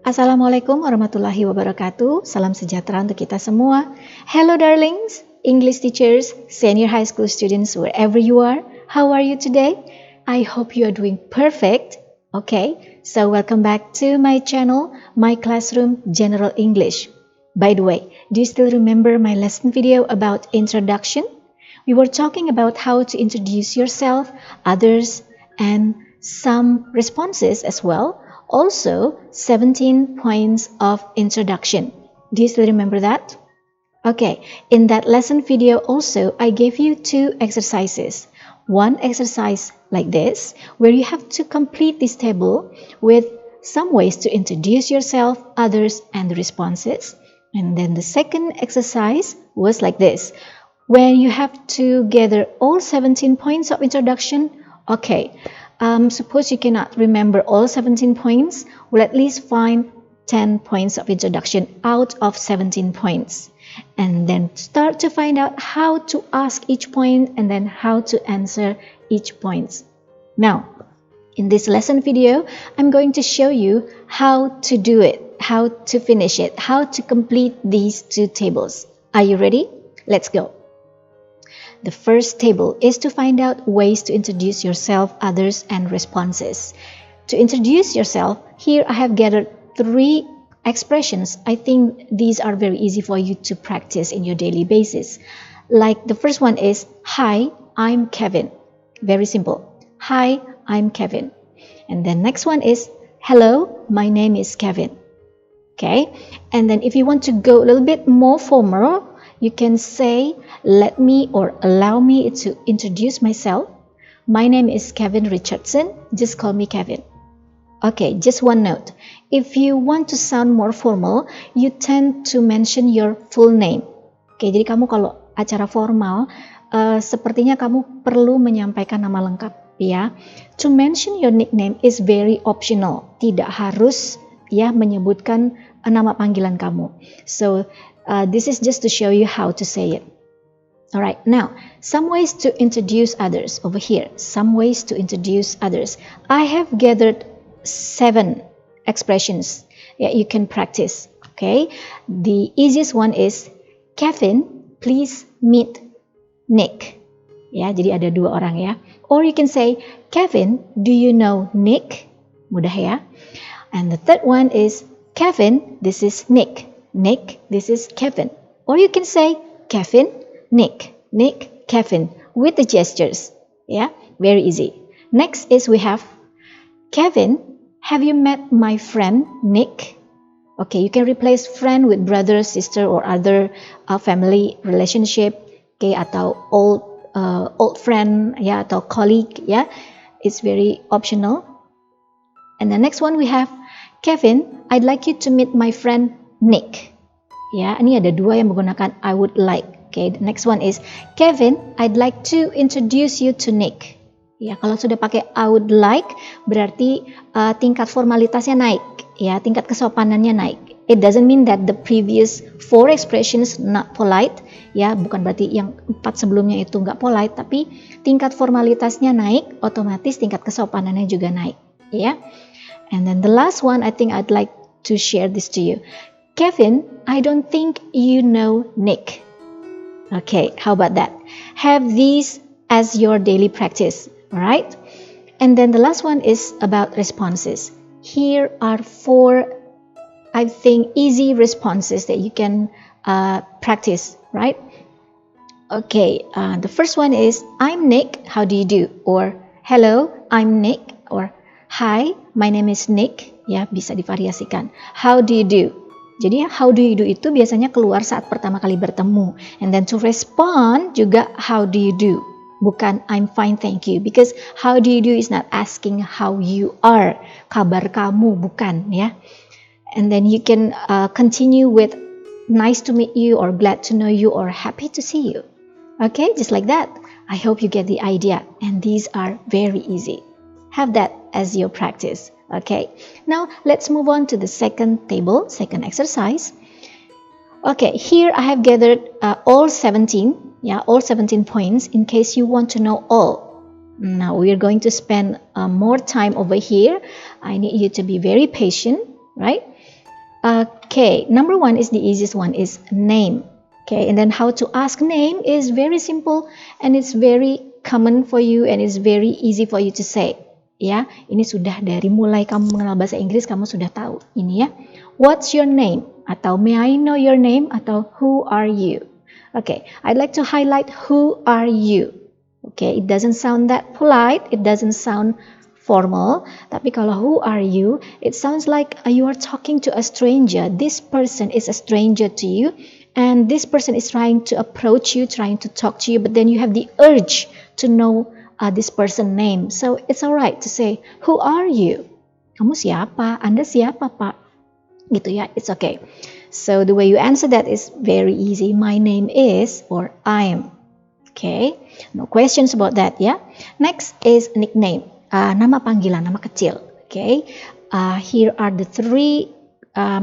Assalamualaikum warahmatullahi wabarakatuh. Salam sejahtera untuk kita semua. Hello darlings, English teachers, senior high school students, wherever you are. How are you today? I hope you are doing perfect. Okay, so welcome back to my channel, My Classroom General English. By the way, do you still remember my lesson video about introduction? We were talking about how to introduce yourself, others, and some responses as well. Also, 17 points of introduction. Do you still remember that? Okay, in that lesson video also, I gave you two exercises. One exercise like this, where you have to complete this table with some ways to introduce yourself, others, and the responses. And then the second exercise was like this, when you have to gather all 17 points of introduction. Okay, suppose you cannot remember all 17 points, well, at least find 10 points of introduction out of 17 points. And then start to find out how to ask each point and then how to answer each point. Now, in this lesson video, I'm going to show you how to do it, how to finish it, how to complete these two tables. Are you ready? Let's go. The first table is to find out ways to introduce yourself, others, and responses. To introduce yourself, here I have gathered 3 expressions. I think these are very easy for you to practice in your daily basis. Like the first one is, hi, I'm Kevin. Very simple. Hi, I'm Kevin. And then next one is, hello, my name is Kevin. Okay, and then if you want to go a little bit more formal, you can say, let me or allow me to introduce myself. My name is Kevin Richardson. Just call me Kevin. Okay, just one note. If you want to sound more formal, you tend to mention your full name. Oke, jadi kamu kalau acara formal, sepertinya kamu perlu menyampaikan nama lengkap, ya. To mention your nickname is very optional. Tidak harus ya menyebutkan nama panggilan kamu. So, this is just to show you how to say it. Alright, now, some ways to introduce others over here. Some ways to introduce others. I have gathered 7 expressions that you can practice. Okay, the easiest one is, Kevin, please meet Nick. Ya, jadi ada 2 orang ya. Or you can say, Kevin, do you know Nick? Mudah ya. And the third one is, Kevin, this is Nick. Nick, this is Kevin. Or you can say, Kevin, Nick, Nick, Kevin, with the gestures. Yeah, very easy. Next is we have, Kevin, have you met my friend Nick? Okay, you can replace friend with brother, sister, or other family relationship. Okay, atau old friend, ya, atau colleague, ya. It's very optional. And the next one we have, Kevin, I'd like you to meet my friend Nick. Ya, ini ada 2 yang menggunakan I would like. Okay, the next one is, Kevin, I'd like to introduce you to Nick. Ya, kalau sudah pakai I would like, berarti tingkat formalitasnya naik. Ya, tingkat kesopanannya naik. It doesn't mean that the previous 4 expressions not polite. Ya, bukan berarti yang 4 sebelumnya itu nggak polite, tapi tingkat formalitasnya naik, otomatis tingkat kesopanannya juga naik. Ya. And then the last one, I think I'd like to share this to you. Kevin, I don't think you know Nick. Okay, how about that? Have these as your daily practice, alright? And then the last one is about responses. Here are 4, I think, easy responses that you can practice, right? Okay, the first one is, I'm Nick, how do you do? Or, hello, I'm Nick. Or, hi, my name is Nick. Ya, bisa divariasikan. How do you do? Jadi how do you do itu biasanya keluar saat pertama kali bertemu. And then to respond juga how do you do. Bukan I'm fine thank you. Because how do you do is not asking how you are. Kabar kamu, bukan ya. And then you can continue with nice to meet you or glad to know you or happy to see you. Okay, just like that. I hope you get the idea. And these are very easy. Have that as your practice. Okay, now let's move on to the second table, second exercise. Okay, here I have gathered all 17 points in case you want to know all. Now we are going to spend more time over here. I need you to be very patient, right? Okay, number one is the easiest one, is name. Okay, and then how to ask name is very simple and it's very common for you and it's very easy for you to say. Ya, ini sudah dari mulai kamu mengenal bahasa Inggris kamu sudah tahu ini ya. What's your name? Atau may I know your name? Atau who are you? Okay, I'd like to highlight who are you. Okay, it doesn't sound that polite, it doesn't sound formal, tapi kalau who are you, it sounds like you are talking to a stranger. This person is a stranger to you, and this person is trying to approach you, trying to talk to you, but then you have the urge to know this person's name. So it's alright to say, who are you? Kamu siapa? Anda siapa, Pak? Gitu ya, it's okay. So the way you answer that is very easy. My name is, or I'm. Okay, no questions about that ya. Next is nickname. Nama panggilan, nama kecil. Okay, here are the three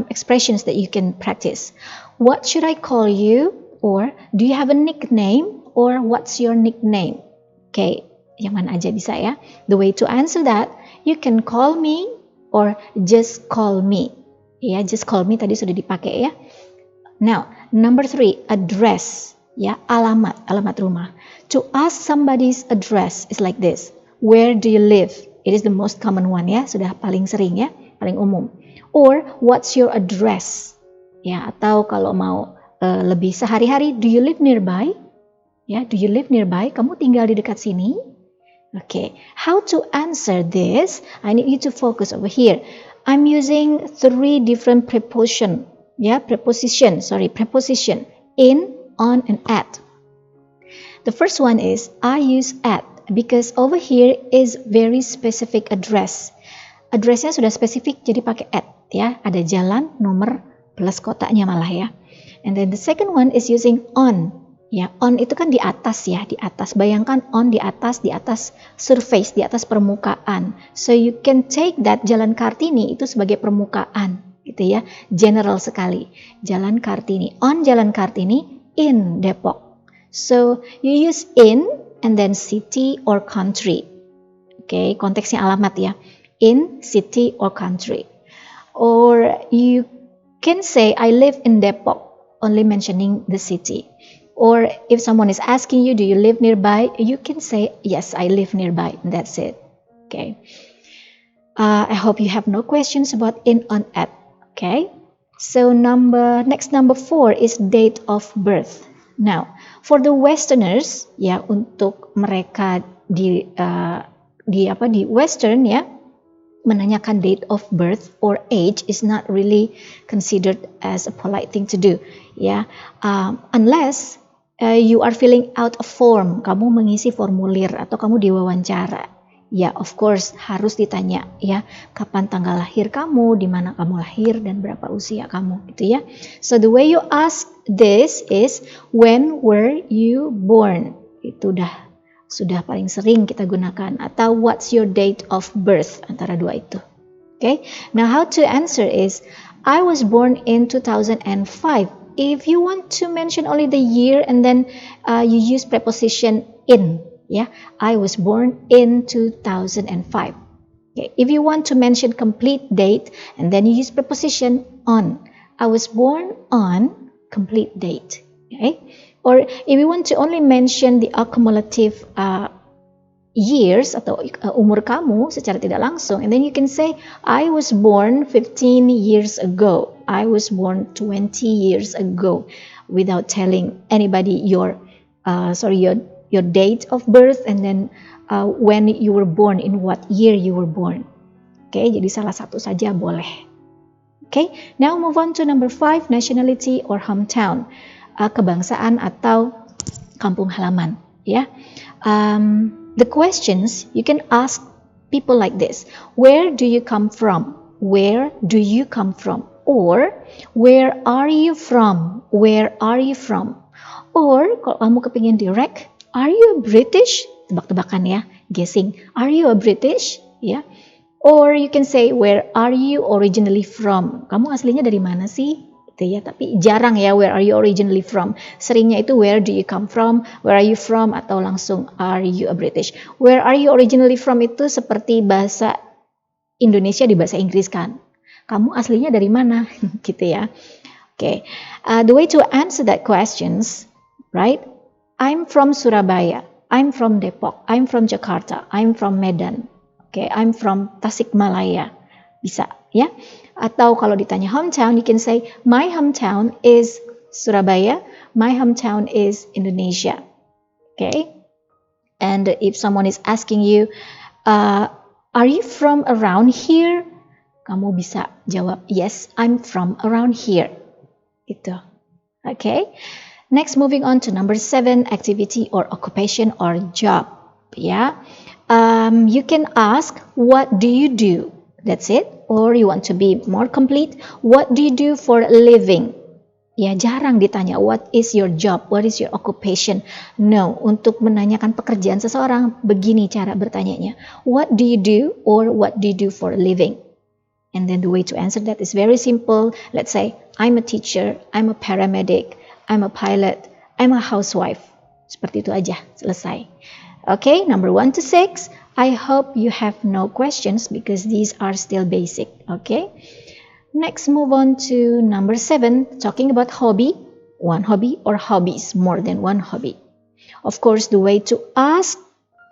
expressions that you can practice. What should I call you? Or do you have a nickname? Or what's your nickname? Okay, yang mana aja bisa ya. The way to answer that, you can call me or just call me. Ya, just call me tadi sudah dipakai ya. Now, number 3, address. Ya, alamat rumah. To ask somebody's address is like this. Where do you live? It is the most common one ya, sudah paling sering ya, paling umum. Or what's your address? Ya, atau kalau mau lebih sehari-hari, do you live nearby? Ya, do you live nearby? Kamu tinggal di dekat sini? Okay, how to answer this? I need you to focus over here. I'm using 3 different preposition. Ya, preposition. In, on, and at. The first one is I use at because over here is very specific address. Addressnya sudah spesifik jadi pakai at ya. Ada jalan, nomor, plus kotanya malah ya. And then the second one is using on. Ya, on itu kan di atas ya, di atas. Bayangkan on di atas surface, di atas permukaan. So you can take that Jalan Kartini itu sebagai permukaan, gitu ya. General sekali. Jalan Kartini, on Jalan Kartini, in Depok. So you use in and then city or country. Okay, konteksnya alamat ya. In, city or country. Or you can say I live in Depok, only mentioning the city. Or if someone is asking you, do you live nearby? You can say, yes, I live nearby. That's it. Okay. I hope you have no questions about in, on, at. Okay. So next number 4 is date of birth. Now, for the Westerners, ya, untuk mereka di Western ya, menanyakan date of birth or age is not really considered as a polite thing to do. Ya, unless you are filling out a form, kamu mengisi formulir atau kamu diwawancara. Ya, of course harus ditanya ya, kapan tanggal lahir kamu, di mana kamu lahir dan berapa usia kamu gitu ya. So the way you ask this is when were you born? Itu sudah paling sering kita gunakan, atau what's your date of birth, antara dua itu. Okay? Now how to answer is I was born in 2005. If you want to mention only the year and then you use preposition in. Yeah, I was born in 2005. Okay, if you want to mention complete date and then you use preposition on. I was born on complete date. Okay, or if you want to only mention the accumulative years atau umur kamu secara tidak langsung, and then you can say I was born 15 years ago. I was born 20 years ago, without telling anybody your date of birth and then when you were born, in what year you were born. Okay, jadi salah satu saja boleh. Okay, now move on to number 5, nationality or hometown. Kebangsaan atau kampung halaman. Ya, the questions you can ask people like this: where do you come from? Where do you come from? Or where are you from? Where are you from? Or kalau kamu kepingin direct, are you a British? Tebak-tebakan ya, guessing. Are you a British? Ya. Or you can say, where are you originally from? Kamu aslinya dari mana sih? Gitu ya. Tapi jarang ya, where are you originally from? Seringnya itu, where do you come from? Where are you from? Atau langsung, are you a British? Where are you originally from itu seperti bahasa Indonesia di bahasa Inggris kan. Kamu aslinya dari mana? Gitu ya. Okay. The way to answer that questions, right? I'm from Surabaya. I'm from Depok. I'm from Jakarta. I'm from Medan. Okay. I'm from Tasikmalaya. Bisa, ya. Atau kalau ditanya hometown, you can say my hometown is Surabaya. My hometown is Indonesia. Okay. And if someone is asking you, are you from around here? Kamu bisa jawab, yes, I'm from around here. Itu. Okay. Next, moving on to number 7, activity or occupation or job. Yeah. You can ask, what do you do? That's it. Or you want to be more complete, what do you do for a living? Ya, jarang ditanya, what is your job? What is your occupation? No, untuk menanyakan pekerjaan seseorang, begini cara bertanyanya. What do you do or what do you do for a living? And then the way to answer that is very simple. Let's say, I'm a teacher, I'm a paramedic, I'm a pilot, I'm a housewife. Seperti itu aja, selesai. Okay, number 1 to 6. I hope you have no questions because these are still basic. Okay. Next, move on to number 7, talking about hobby, one hobby or hobbies, more than one hobby. Of course, the way to ask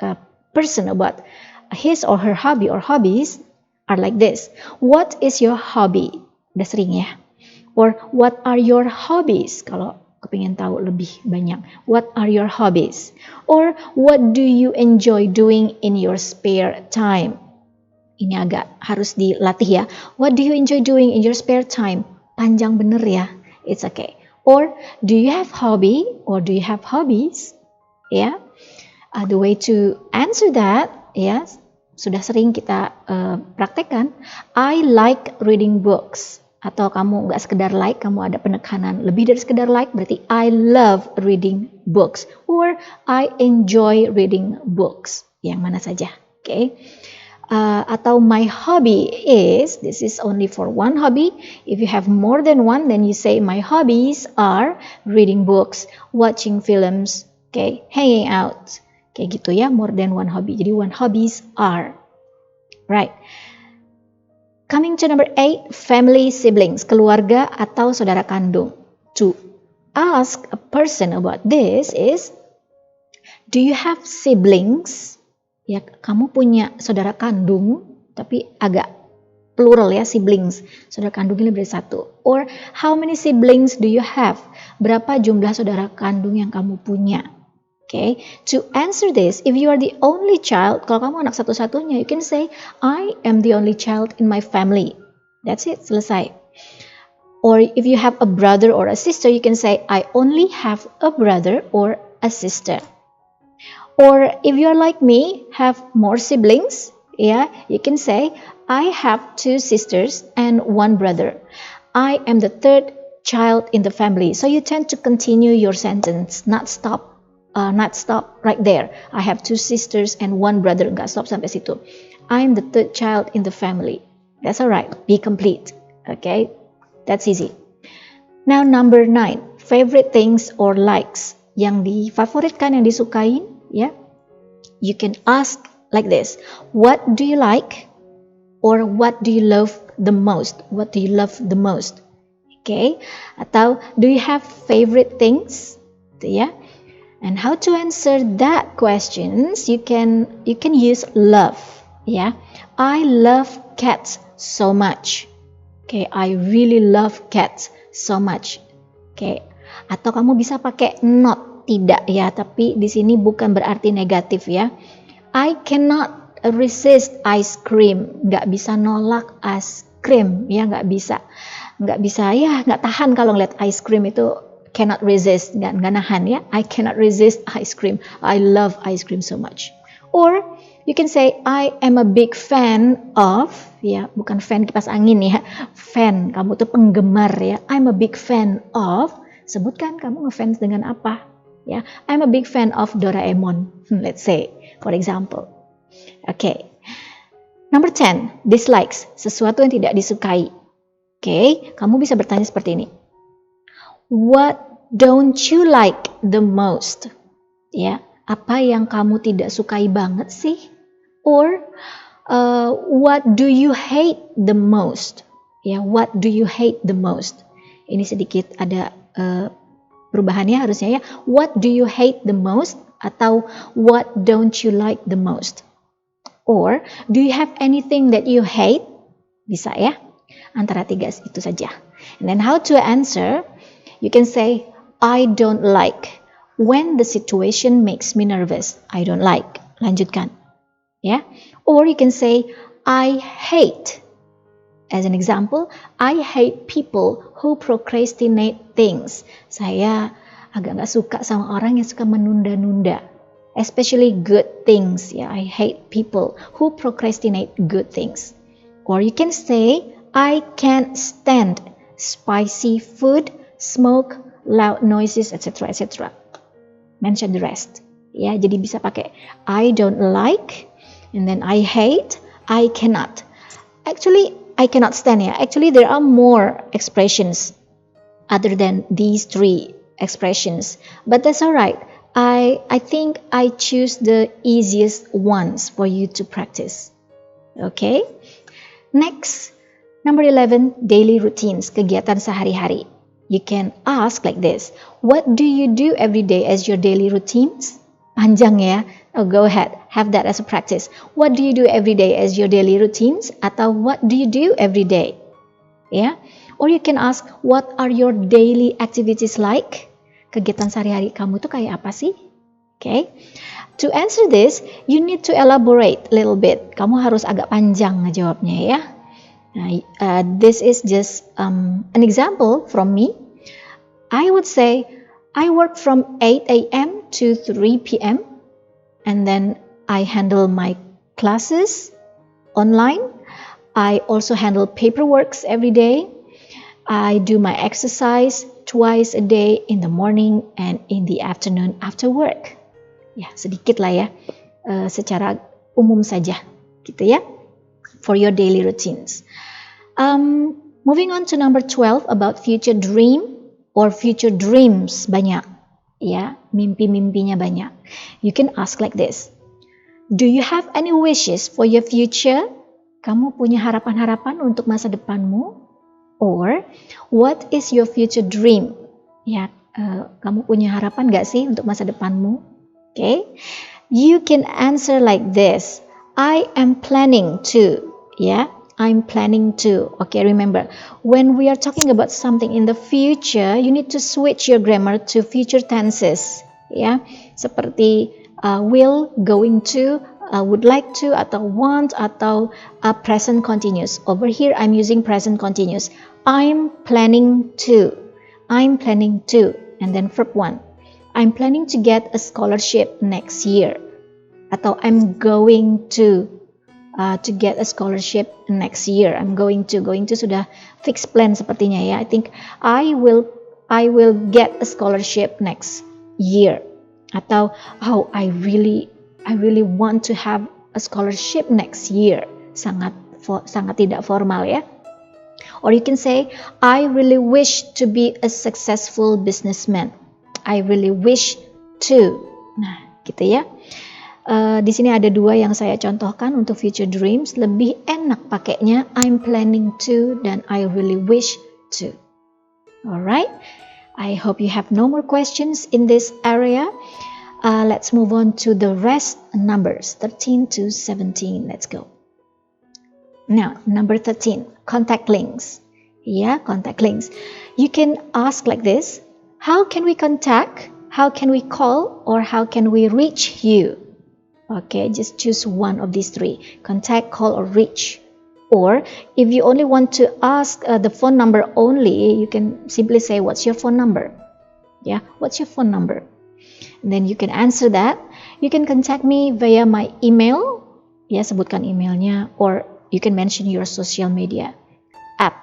a person about his or her hobby or hobbies are like this. What is your hobby? Udah sering ya. Or what are your hobbies? Kalau kepingin tahu lebih banyak. What are your hobbies? Or what do you enjoy doing in your spare time? Ini agak harus dilatih ya. What do you enjoy doing in your spare time? Panjang bener ya. It's okay. Or do you have hobby? Or do you have hobbies? Ya. The way to answer that, ya, sudah sering kita praktekkan. I like reading books. Atau kamu nggak sekedar like, kamu ada penekanan lebih dari sekedar like, berarti I love reading books. Or I enjoy reading books. Yang mana saja. Okay. Atau my hobby is, this is only for one hobby. If you have more than one, then you say my hobbies are reading books, watching films, okay, hanging out. Kayak gitu ya, more than one hobby. Jadi one hobbies are. Right. Coming to number 8, family, siblings, keluarga atau saudara kandung. To ask a person about this is, do you have siblings? Ya, kamu punya saudara kandung, tapi agak plural ya, siblings. Saudara kandungnya lebih dari satu. Or, how many siblings do you have? Berapa jumlah saudara kandung yang kamu punya? Okay, to answer this, if you are the only child, kalau kamu anak satu-satunya, you can say, I am the only child in my family. That's it, selesai. Or if you have a brother or a sister, you can say, I only have a brother or a sister. Or if you're like me, have more siblings, yeah, you can say, I have 2 sisters and 1 brother. I am the 3rd child in the family. So you tend to continue your sentence, not stop right there. I have 2 sisters and 1 brother. Nggak stop sampai situ. I am the 3rd child in the family. That's alright. Be complete. Okay, that's easy. Now number 9, favorite things or likes. Yang difavoritkan, yang disukain. Yeah, you can ask like this. What do you like? Or what do you love the most? What do you love the most? Okay. Atau do you have favorite things? Yeah. And how to answer that questions? You can use love. Yeah. I love cats so much. Okay. I really love cats so much. Okay. Atau kamu bisa pakai not. Tidak ya, tapi di sini bukan berarti negatif ya. I cannot resist ice cream. Nggak bisa nolak ice cream ya, nggak bisa ya, nggak tahan kalau ngeliat ice cream itu. Cannot resist, nggak nahan ya. I cannot resist ice cream. I love ice cream so much. Or you can say I am a big fan of, ya, bukan fan kipas angin ya, fan, kamu tuh penggemar ya. I'm a big fan of, sebutkan kamu ngefans dengan apa. Ya, I'm a big fan of Doraemon, let's say, for example. Okay. Number 10, dislikes, sesuatu yang tidak disukai. Okay, kamu bisa bertanya seperti ini. What don't you like the most? Ya, apa yang kamu tidak sukai banget sih? Or, what do you hate the most? Ya, what do you hate the most? Ini sedikit ada perubahannya harusnya ya. What do you hate the most? Atau what don't you like the most? Or, do you have anything that you hate? Bisa ya, antara tiga itu saja. And then how to answer? You can say, I don't like. When the situation makes me nervous, I don't like. Lanjutkan. Ya. Or you can say, I hate. As an example, I hate people who procrastinate things. Saya agak nggak suka sama orang yang suka menunda-nunda. Especially good things. Ya, I hate people who procrastinate good things. Or you can say, I can't stand spicy food, smoke, loud noises, etc. etc. Mention the rest. Ya, jadi bisa pakai I don't like, and then I hate, I cannot. Actually, I cannot stand ya. Actually, there are more expressions other than these three expressions, but that's alright. I think I choose the easiest ones for you to practice. Okay. Next, number 11, daily routines, kegiatan sehari-hari. You can ask like this, what do you do every day as your daily routines? Panjang ya. Oh, go ahead, have that as a practice. What do you do every day as your daily routines? Atau what do you do every day? Yeah. Or you can ask, what are your daily activities like? Kegiatan sehari-hari kamu tuh kayak apa sih? Okay. To answer this, you need to elaborate a little bit. Kamu harus agak panjang ngejawabnya ya. This is just an example from me. I would say, I work from 8 a.m. to 3 p.m. and then I handle my classes online. I also handle paperwork every day. I do my exercise twice a day in the morning and in the afternoon after work. Ya, sedikit lah ya, secara umum saja, gitu ya, for your daily routines. Moving on to number 12 about future dream or future dreams, banyak, ya, mimpi-mimpinya banyak. You can ask like this, do you have any wishes for your future? Kamu punya harapan-harapan untuk masa depanmu? Or, what is your future dream? Ya, kamu punya harapan gak sih untuk masa depanmu? Okay, you can answer like this, I am planning to. Yeah, I'm planning to. Okay, remember, when we are talking about something in the future, you need to switch your grammar to future tenses. Ya, seperti will, going to, would like to, atau want, atau present continuous. Over here, I'm using present continuous. I'm planning to. I'm planning to. And then verb 1. I'm planning to get a scholarship next year. Atau I'm going to get a scholarship next year. I'm going to sudah fixed plan sepertinya ya. I think I will get a scholarship next year. Atau I really want to have a scholarship next year. Sangat tidak formal ya. Or you can say, I really wish to be a successful businessman. I really wish to. Nah, gitu ya. Di sini ada dua yang saya contohkan untuk future dreams. Lebih enak pakainya I'm planning to dan I really wish to. Alright. I hope you have no more questions in this area. Let's move on to the rest numbers, 13 to 17. Let's go. Now, number 13, contact links. Yeah, contact links. You can ask like this, how can we contact, how can we call, or how can we reach you? Okay, just choose one of these three, contact, call, or reach. Or, if you only want to ask the phone number only, you can simply say, what's your phone number? Yeah, what's your phone number? And then you can answer that. You can contact me via my email. Ya, sebutkan emailnya. Or, you can mention your social media app.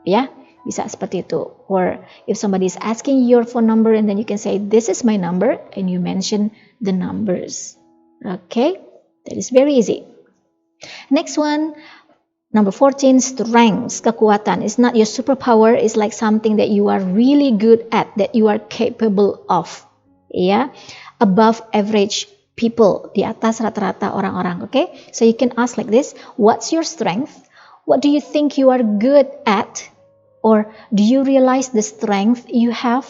Ya, bisa seperti itu. Or if somebody is asking your phone number and then you can say, this is my number, and you mention the numbers. Okay, that is very easy. Next one, number 14, strengths, kekuatan. It's not your superpower, it's like something that you are really good at, that you are capable of. Ya, above average people, di atas rata-rata orang-orang. Okay, so you can ask like this, what's your strength? What do you think you are good at? Or do you realize the strength you have?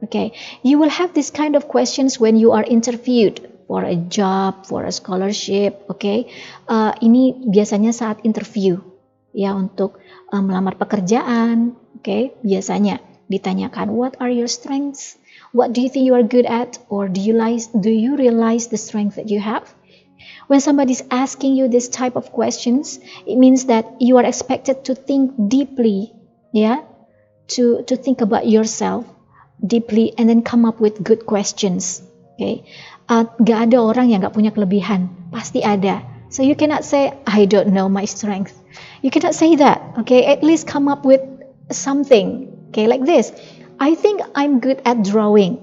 Okay, you will have this kind of questions when you are interviewed for a job, for a scholarship. Okay, ini biasanya saat interview ya untuk melamar pekerjaan. Okay, biasanya ditanyakan what are your strengths? What do you think you are good at? Or do you realize the strength that you have? When somebody is asking you this type of questions, it means that you are expected to think deeply, yeah, to think about yourself deeply and then come up with good questions. Okay, gak ada orang yang gak punya kelebihan, pasti ada. So you cannot say I don't know my strength. You cannot say that. Okay, at least come up with something. Okay, like this. I think I'm good at drawing.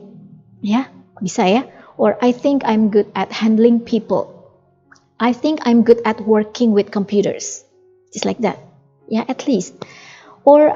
Ya, bisa ya. Or I think I'm good at handling people. I think I'm good at working with computers. Just like that. Yeah, at least. Or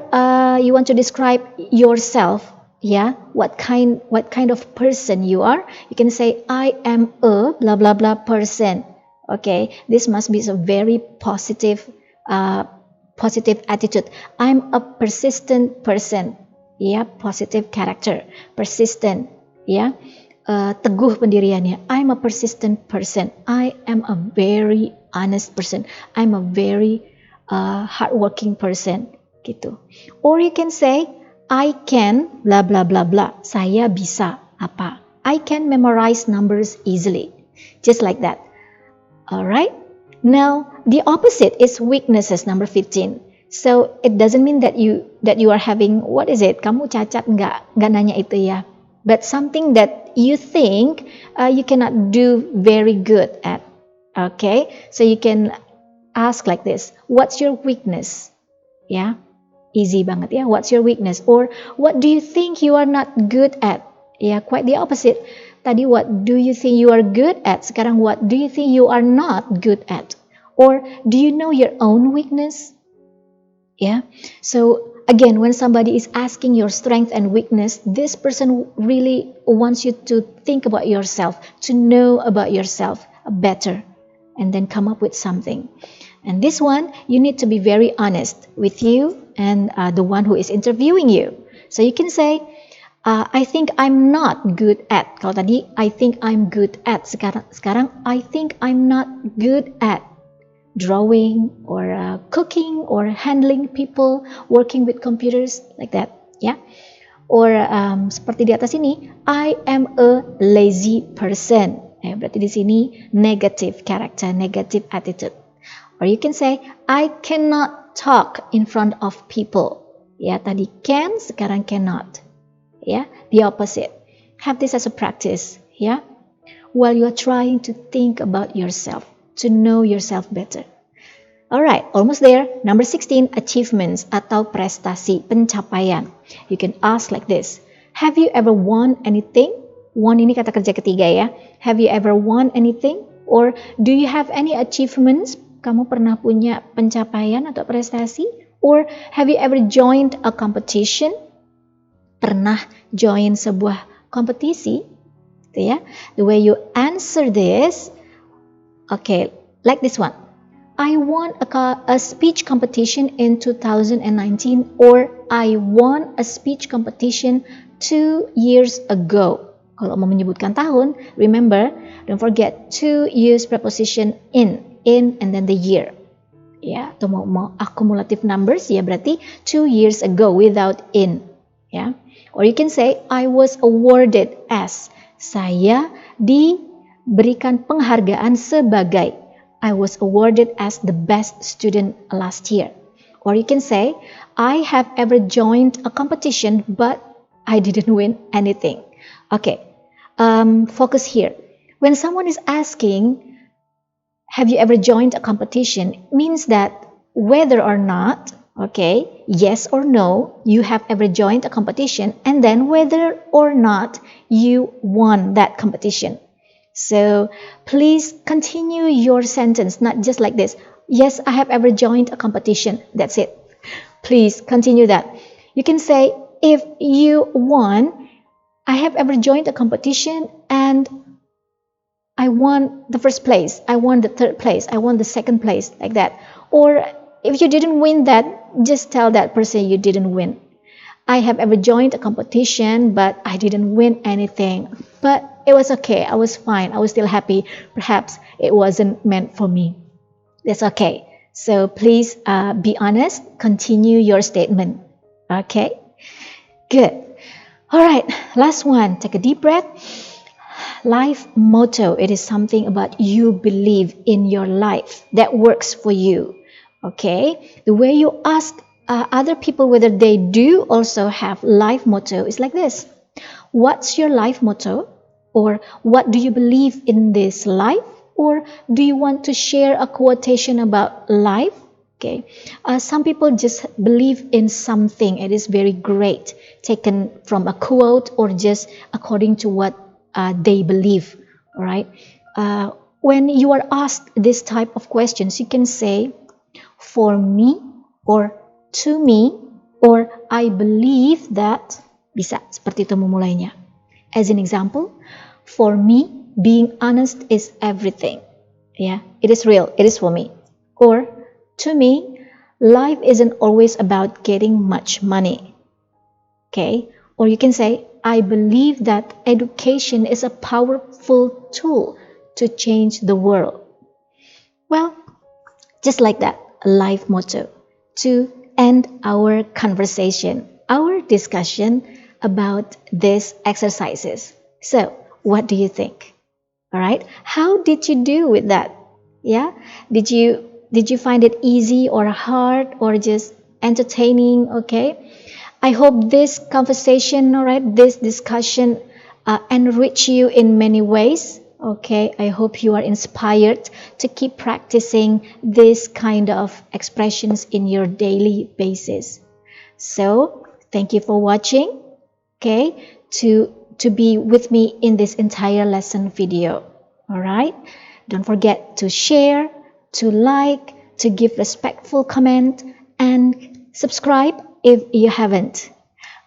you want to describe yourself, yeah, what kind of person you are. You can say I am a blah blah blah person. Okay, this must be a very positive attitude. I'm a persistent person. Yeah, positive character, persistent. Yeah, teguh pendiriannya. I'm a persistent person. I am a very honest person. I'm a very hardworking person. Gitu. Or you can say I can blah blah blah blah. Saya bisa apa? I can memorize numbers easily. Just like that. Alright? Now, the opposite is weaknesses, number 15. So, it doesn't mean that you are having, what is it? Kamu cacat nggak nanya itu ya. But something that you think you cannot do very good at. Okay? So, you can ask like this. What's your weakness? Ya. Easy banget ya. What's your weakness? Or what do you think you are not good at? Ya, quite the opposite. Tadi what do you think you are good at? Sekarang what do you think you are not good at? Or do you know your own weakness? Yeah. So again, when somebody is asking your strength and weakness, this person really wants you to think about yourself, to know about yourself better, and then come up with something. And this one, you need to be very honest with you and the one who is interviewing you. So you can say, I think I'm not good at. Kalau tadi, I think I'm good at. Sekarang I think I'm not good at drawing or cooking or handling people, working with computers, like that. Ya. Or seperti di atas ini, I am a lazy person. Berarti di sini negative character, negative attitude. Or you can say, I cannot talk in front of people. Ya, tadi can, sekarang cannot. Ya, the opposite. Have this as a practice. Ya, while you are trying to think about yourself, to know yourself better. Alright, almost there. Number 16, achievements atau prestasi, pencapaian. You can ask like this. Have you ever won anything? Won ini kata kerja ketiga ya. Have you ever won anything? Or do you have any achievements? Kamu pernah punya pencapaian atau prestasi? Or have you ever joined a competition? Pernah join sebuah kompetisi? Gitu ya. The way you answer this, okay, like this one. I won a speech competition in 2019, or I won a speech competition 2 years ago. Kalau mau menyebutkan tahun, remember, don't forget to use preposition in and then the year. Ya, atau mau accumulative numbers ya berarti 2 years ago without in. Ya. Or you can say I was awarded as. Saya diberikan penghargaan sebagai. I was awarded as the best student last year. Or you can say I have ever joined a competition but I didn't win anything. Okay, focus here. When someone is asking, have you ever joined a competition, means that whether or not, okay, yes or no, you have ever joined a competition, and then whether or not you won that competition. So please continue your sentence, not just like this. Yes, I have ever joined a competition. That's it. Please continue that. You can say, if you won, I have ever joined a competition and I won the first place, I won the third place, I won the second place, like that. Or if you didn't win that, just tell that person you didn't win. I have ever joined a competition, but I didn't win anything. But it was okay. I was fine. I was still happy. Perhaps it wasn't meant for me. That's okay. So please be honest. Continue your statement. Okay? Good. All right. Last one. Take a deep breath. Life motto. It is something about you believe in your life that works for you. Okay? The way you ask other people whether they do also have life motto is like this. What's your life motto? Or what do you believe in this life? Or do you want to share a quotation about life? Okay. Some people just believe in something. It is very great, taken from a quote or just according to what they believe. All right. When you are asked this type of questions, you can say, for me, or to me, or I believe that. Bisa seperti itu memulainya. As an example, for me, being honest is everything. Yeah, it is real. It is for me. Or, to me, life isn't always about getting much money. Okay? Or you can say, I believe that education is a powerful tool to change the world. Well, just like that, a life motto to end our conversation, our discussion about these exercises. So, what do you think? All right, how did you do with that? Yeah, did you find it easy or hard or just entertaining? Okay, I hope this conversation, all right, this discussion enrich you in many ways. Okay, I hope you are inspired to keep practicing this kind of expressions in your daily basis. So, thank you for watching. Okay, to be with me in this entire lesson video. All right, don't forget to share, to like, to give respectful comment, and subscribe if you haven't.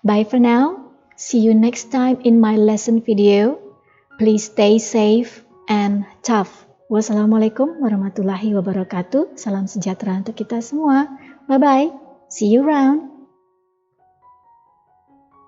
Bye for now. See you next time in my lesson video. Please stay safe and tough. Wassalamualaikum warahmatullahi wabarakatuh. Salam sejahtera untuk kita semua. Bye bye. See you around.